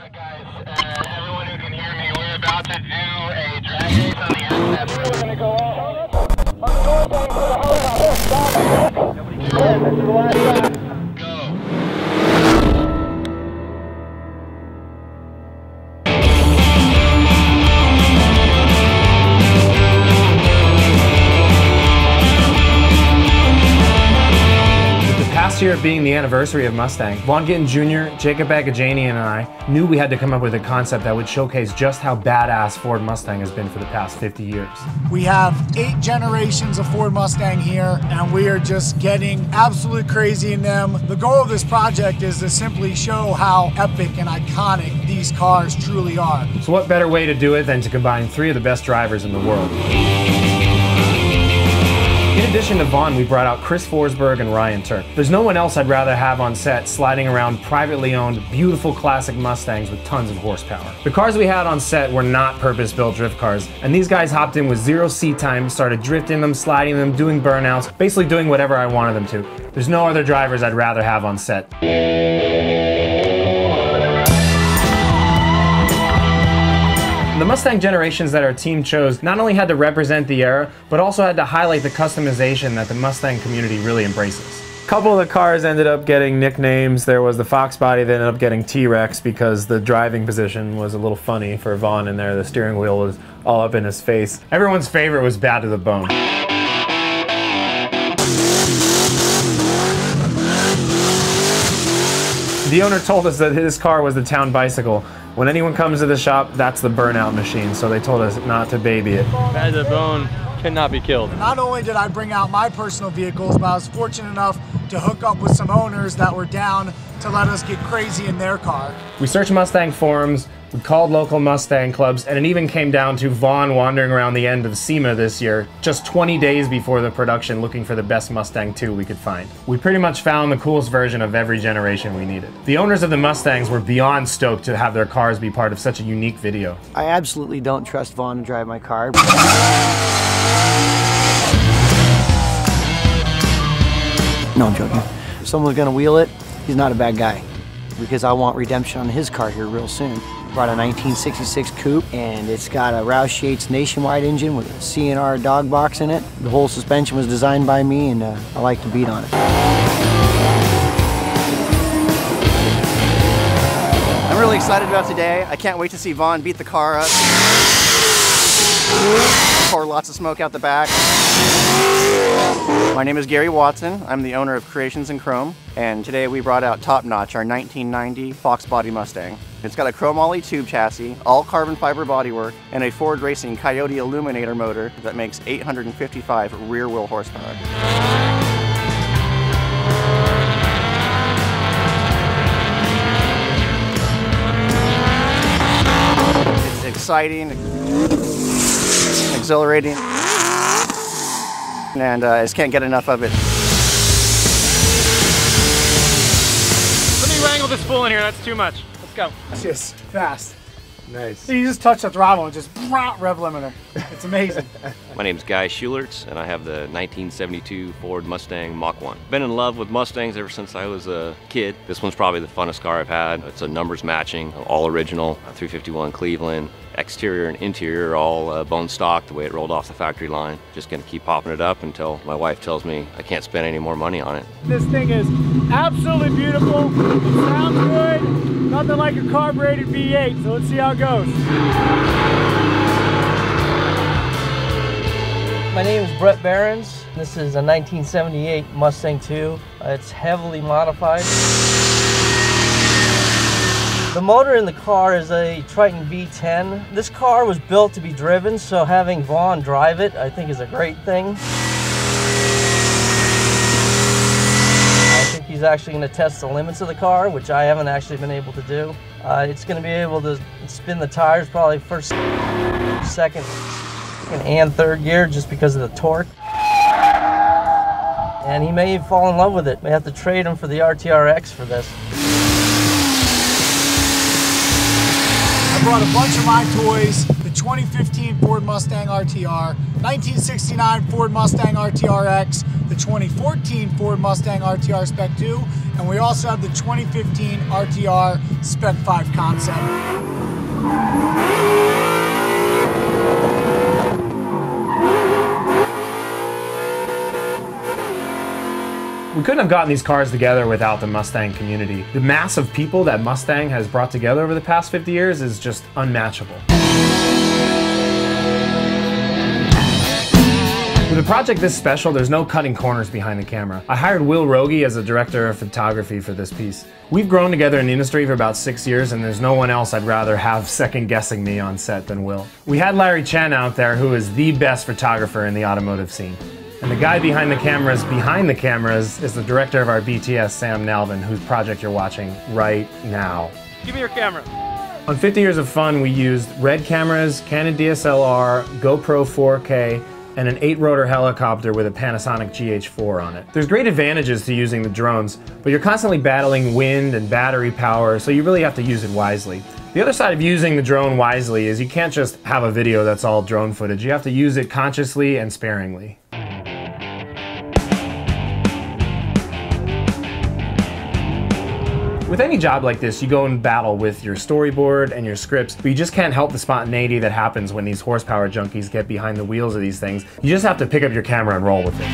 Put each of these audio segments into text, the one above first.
Guys, everyone who can hear me, we're about to do a drag race on the SF. We're going to go out on the door for the helicopter. Stop. This is the last time. Go. Last year being the anniversary of Mustang, Vaughn Gittin Jr., Jacob Agajanian, and I knew we had to come up with a concept that would showcase just how badass Ford Mustang has been for the past 50 years. We have 8 generations of Ford Mustang here, and we are just getting absolutely crazy in them. The goal of this project is to simply show how epic and iconic these cars truly are. So what better way to do it than to combine 3 of the best drivers in the world? In addition to Vaughn, we brought out Chris Forsberg and Ryan Turk. There's no one else I'd rather have on set sliding around privately owned, beautiful classic Mustangs with tons of horsepower. The cars we had on set were not purpose-built drift cars, and these guys hopped in with 0 seat time, started drifting them, sliding them, doing burnouts, basically doing whatever I wanted them to. There's no other drivers I'd rather have on set. The Mustang generations that our team chose not only had to represent the era, but also had to highlight the customization that the Mustang community really embraces. A couple of the cars ended up getting nicknames. There was the Fox body that ended up getting T-Rex because the driving position was a little funny for Vaughn in there. The steering wheel was all up in his face. Everyone's favorite was Bad to the Bone. The owner told us that his car was the town bicycle. When anyone comes to the shop, that's the burnout machine, so they told us not to baby it. Bad to the Bone cannot be killed. Not only did I bring out my personal vehicles, but I was fortunate enough to hook up with some owners that were down to let us get crazy in their car. We searched Mustang forums, we called local Mustang clubs, and it even came down to Vaughn wandering around the end of SEMA this year, just 20 days before the production, looking for the best Mustang 2 we could find. We pretty much found the coolest version of every generation we needed. The owners of the Mustangs were beyond stoked to have their cars be part of such a unique video. I absolutely don't trust Vaughn to drive my car. No, I'm joking. If someone's gonna wheel it, he's not a bad guy, because I want redemption on his car here real soon. Brought a 1966 coupe, and it's got a Roush Yates Nationwide engine with a CNR dog box in it. The whole suspension was designed by me, and I like to beat on it. I'm really excited about today. I can't wait to see Vaughn beat the car up. Pour lots of smoke out the back. My name is Gary Watson. I'm the owner of Creations in Chrome, and today we brought out Top Notch, our 1990 Fox body Mustang. It's got a chromoly tube chassis, all carbon fiber bodywork, and a Ford Racing Coyote Illuminator motor that makes 855 rear wheel horsepower. It's exciting, exhilarating, and I just can't get enough of it. Let me wrangle this fool in here, that's too much. Let's go. It's just fast. Nice. You just touch the throttle and just rev limiter. It's amazing. My name's Guy Schulertz, and I have the 1972 Ford Mustang Mach 1. Been in love with Mustangs ever since I was a kid. This one's probably the funnest car I've had. It's a numbers matching, all original, 351 Cleveland. Exterior and interior all bone stock, the way it rolled off the factory line. Just gonna keep popping it up until my wife tells me I can't spend any more money on it. This thing is absolutely beautiful. It sounds good. Nothing like a carbureted V8, so let's see how it goes. My name is Brett Behrens. This is a 1978 Mustang 2. It's heavily modified. The motor in the car is a Triton V10. This car was built to be driven, so having Vaughn drive it I think is a great thing. I think he's actually going to test the limits of the car, which I haven't actually been able to do. It's going to be able to spin the tires probably first, second, and third gear just because of the torque. And he may fall in love with it. May have to trade him for the RTRX for this. I brought a bunch of my toys, the 2015 Ford Mustang RTR, 1969 Ford Mustang RTRX, the 2014 Ford Mustang RTR Spec 2, and we also have the 2015 RTR Spec 5 concept. We couldn't have gotten these cars together without the Mustang community. The mass of people that Mustang has brought together over the past 50 years is just unmatchable. With a project this special, there's no cutting corners behind the camera. I hired Will Rogie as a director of photography for this piece. We've grown together in the industry for about 6 years, and there's no one else I'd rather have second-guessing me on set than Will. We had Larry Chen out there, who is the best photographer in the automotive scene. And the guy behind the cameras is the director of our BTS, Sam Nalvin, whose project you're watching right now. Give me your camera. On 50 Years of Fun, we used Red cameras, Canon DSLR, GoPro 4K, and an 8-rotor helicopter with a Panasonic GH4 on it. There's great advantages to using the drones, but you're constantly battling wind and battery power, so you really have to use it wisely. The other side of using the drone wisely is you can't just have a video that's all drone footage. You have to use it consciously and sparingly. With any job like this, you go in battle with your storyboard and your scripts, but you just can't help the spontaneity that happens when these horsepower junkies get behind the wheels of these things. You just have to pick up your camera and roll with it.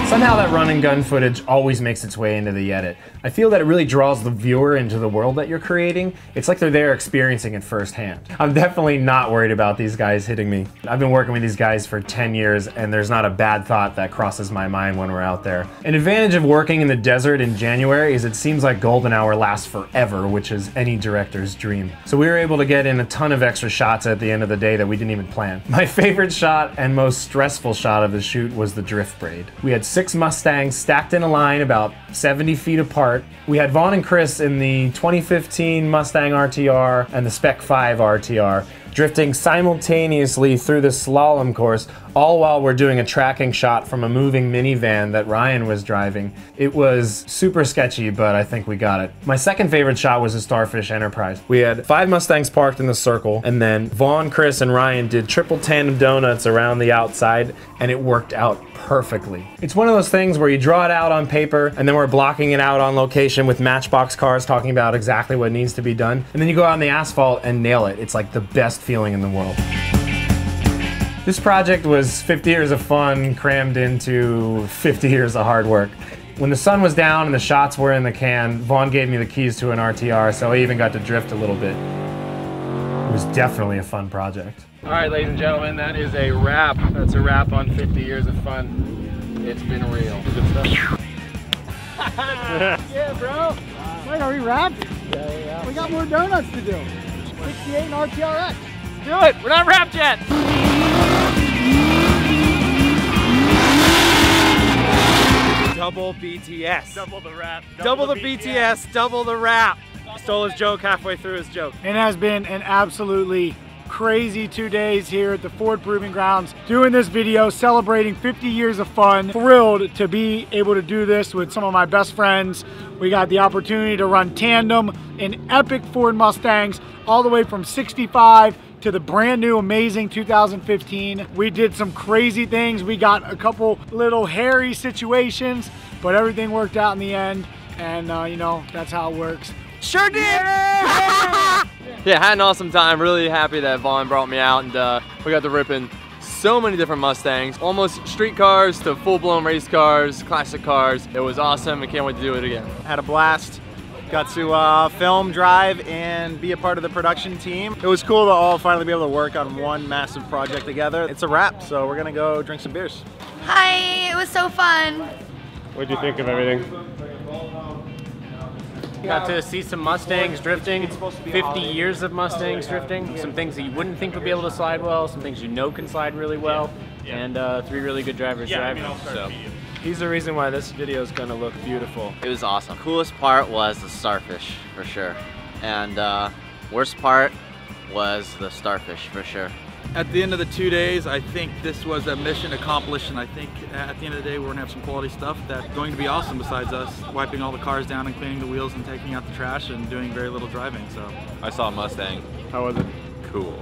Somehow that run and gun footage always makes its way into the edit. I feel that it really draws the viewer into the world that you're creating. It's like they're there experiencing it firsthand. I'm definitely not worried about these guys hitting me. I've been working with these guys for 10 years and there's not a bad thought that crosses my mind when we're out there. An advantage of working in the desert in January is it seems like golden hour lasts forever, which is any director's dream. So we were able to get in a ton of extra shots at the end of the day that we didn't even plan. My favorite shot and most stressful shot of the shoot was the drift braid. We had 6 Mustangs stacked in a line about 70 feet apart. We had Vaughn and Chris in the 2015 Mustang RTR and the Spec 5 RTR drifting simultaneously through the slalom course, all while we're doing a tracking shot from a moving minivan that Ryan was driving. It was super sketchy, but I think we got it. My second favorite shot was the Starfish Enterprise. We had 5 Mustangs parked in the circle, and then Vaughn, Chris, and Ryan did triple tandem donuts around the outside, and it worked out perfectly. It's one of those things where you draw it out on paper, and then we're blocking it out on location with Matchbox cars talking about exactly what needs to be done, and then you go out on the asphalt and nail it. It's like the best feeling in the world. This project was 50 years of fun crammed into 50 years of hard work. When the sun was down and the shots were in the can, Vaughn gave me the keys to an RTR, so I even got to drift a little bit. It was definitely a fun project. All right, ladies and gentlemen, that is a wrap. That's a wrap on 50 years of fun. It's been real. Good stuff. Yeah, bro. Wait, are we wrapped? Yeah. We got more donuts to do. 68 and RTRX. Do it. We're not wrapped yet. Double BTS. Double the wrap. Double the BTS. Double the rap. Stole his joke halfway through his joke. It has been an absolutely crazy 2 days here at the Ford Proving Grounds doing this video celebrating 50 years of fun. Thrilled to be able to do this with some of my best friends. We got the opportunity to run tandem in epic Ford Mustangs all the way from 65 to the brand new amazing 2015. We did some crazy things. We got a couple little hairy situations, but everything worked out in the end, and you know, that's how it works. Sure did! Yeah, had an awesome time. Really happy that Vaughn brought me out, and we got to rip in so many different Mustangs. Almost street cars to full-blown race cars, classic cars. It was awesome. I can't wait to do it again. Had a blast. Got to film, drive, and be a part of the production team. It was cool to all finally be able to work on one massive project together. It's a wrap, so we're gonna go drink some beers. Hi, it was so fun. What'd you think of everything? Got to see some Mustangs drifting, 50 years of Mustangs drifting, some things that you wouldn't think would be able to slide well, some things you know can slide really well, and 3 really good drivers driving. So he's the reason why this video is going to look beautiful. It was awesome. Coolest part was the Starfish, for sure. And worst part was the Starfish, for sure. At the end of the 2 days, I think this was a mission accomplished, and I think at the end of the day we're gonna have some quality stuff that's going to be awesome besides us wiping all the cars down and cleaning the wheels and taking out the trash and doing very little driving. So I saw a Mustang. How was it? Cool.